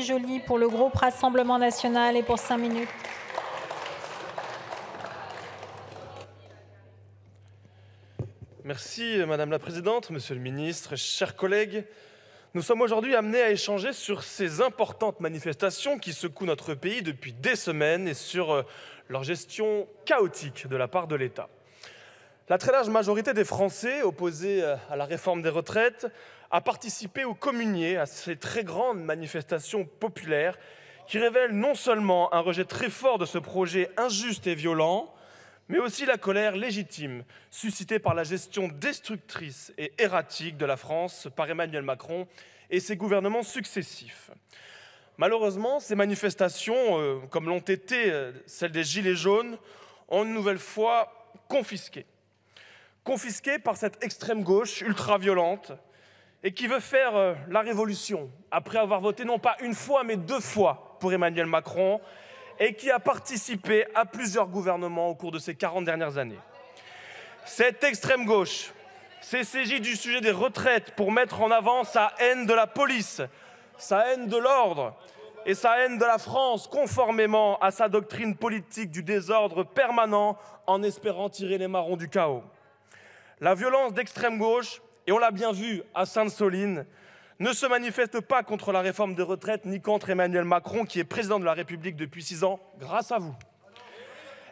Joly pour le groupe Rassemblement national et pour 5 minutes. Merci Madame la Présidente, Monsieur le Ministre, chers collègues. Nous sommes aujourd'hui amenés à échanger sur ces importantes manifestations qui secouent notre pays depuis des semaines et sur leur gestion chaotique de la part de l'État. La très large majorité des Français opposés à la réforme des retraites a participé ou communié à ces très grandes manifestations populaires qui révèlent non seulement un rejet très fort de ce projet injuste et violent, mais aussi la colère légitime suscitée par la gestion destructrice et erratique de la France par Emmanuel Macron et ses gouvernements successifs. Malheureusement, ces manifestations, comme l'ont été celles des Gilets jaunes, ont une nouvelle fois confisquées. Confisquées par cette extrême gauche ultra-violente et qui veut faire la révolution après avoir voté non pas une fois mais 2 fois pour Emmanuel Macron et qui a participé à plusieurs gouvernements au cours de ces 40 dernières années. Cette extrême gauche s'est saisie du sujet des retraites pour mettre en avant sa haine de la police, sa haine de l'ordre et sa haine de la France, conformément à sa doctrine politique du désordre permanent, en espérant tirer les marrons du chaos. La violence d'extrême gauche, et on l'a bien vu à Sainte-Soline, ne se manifeste pas contre la réforme des retraites ni contre Emmanuel Macron, qui est président de la République depuis 6 ans, grâce à vous.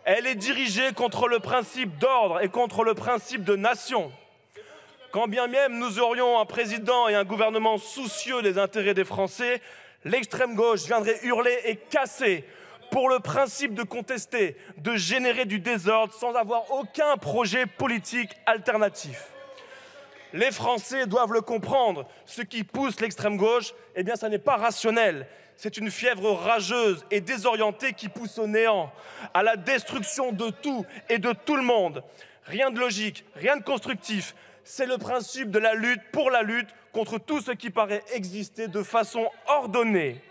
Elle est dirigée contre le principe d'ordre et contre le principe de nation. Quand bien même nous aurions un président et un gouvernement soucieux des intérêts des Français, l'extrême gauche viendrait hurler et casser pour le principe de contester, de générer du désordre sans avoir aucun projet politique alternatif. Les Français doivent le comprendre. Ce qui pousse l'extrême gauche, eh bien, ça n'est pas rationnel. C'est une fièvre rageuse et désorientée qui pousse au néant, à la destruction de tout et de tout le monde. Rien de logique, rien de constructif. C'est le principe de la lutte pour la lutte contre tout ce qui paraît exister de façon ordonnée.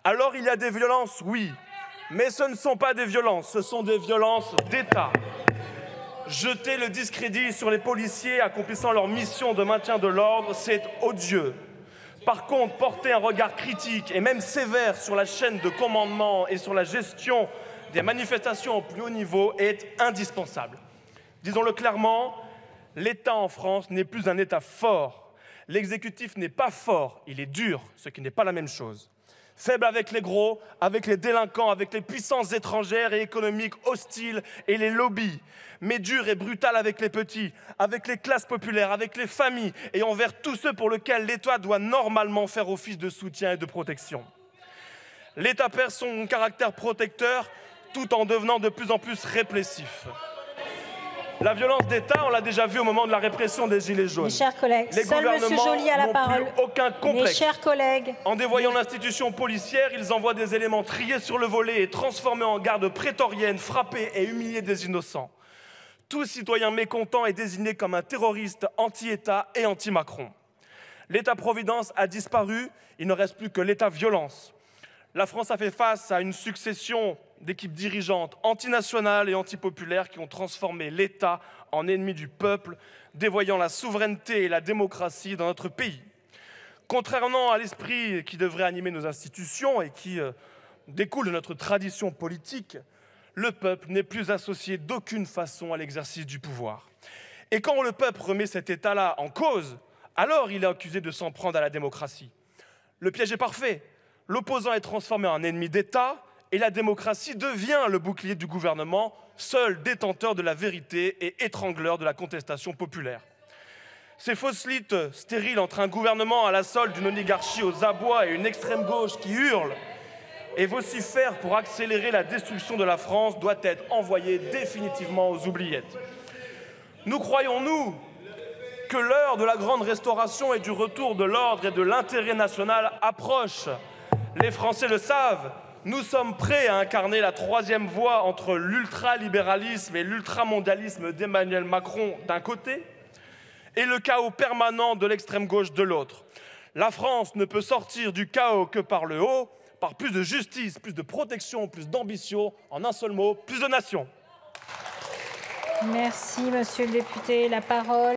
Alors il y a des violences, oui, mais ce ne sont pas des violences, ce sont des violences d'État. Jeter le discrédit sur les policiers accomplissant leur mission de maintien de l'ordre, c'est odieux. Par contre, porter un regard critique et même sévère sur la chaîne de commandement et sur la gestion des manifestations au plus haut niveau est indispensable. Disons-le clairement, l'État en France n'est plus un État fort. L'exécutif n'est pas fort, il est dur, ce qui n'est pas la même chose. Faible avec les gros, avec les délinquants, avec les puissances étrangères et économiques hostiles et les lobbies. Mais dur et brutal avec les petits, avec les classes populaires, avec les familles et envers tous ceux pour lesquels l'État doit normalement faire office de soutien et de protection. L'État perd son caractère protecteur tout en devenant de plus en plus répressif. La violence d'État, on l'a déjà vu au moment de la répression des Gilets jaunes. Mes chers collègues, les seul M. Joly a la parole. Aucun complexe. Mes chers collègues. En dévoyant l'institution policière, ils envoient des éléments triés sur le volet et transformés en garde prétorienne, frapper et humilier des innocents. Tout citoyen mécontent est désigné comme un terroriste anti-État et anti-Macron. L'État-providence a disparu, il ne reste plus que l'État-violence. La France a fait face à une succession d'équipes dirigeantes antinationales et antipopulaires qui ont transformé l'État en ennemi du peuple, dévoyant la souveraineté et la démocratie dans notre pays. Contrairement à l'esprit qui devrait animer nos institutions et qui découle de notre tradition politique, le peuple n'est plus associé d'aucune façon à l'exercice du pouvoir. Et quand le peuple remet cet État-là en cause, alors il est accusé de s'en prendre à la démocratie. Le piège est parfait. L'opposant est transformé en ennemi d'État et la démocratie devient le bouclier du gouvernement, seul détenteur de la vérité et étrangleur de la contestation populaire. Ces fausses luttes stériles entre un gouvernement à la solde d'une oligarchie aux abois et une extrême gauche qui hurle et vocifère pour accélérer la destruction de la France doit être envoyées définitivement aux oubliettes. Nous croyons, nous, que l'heure de la grande restauration et du retour de l'ordre et de l'intérêt national approche. Les Français le savent, nous sommes prêts à incarner la troisième voie entre l'ultralibéralisme et l'ultramondialisme d'Emmanuel Macron d'un côté et le chaos permanent de l'extrême gauche de l'autre. La France ne peut sortir du chaos que par le haut, par plus de justice, plus de protection, plus d'ambition, en un seul mot, plus de nation. Merci, monsieur le député. La parole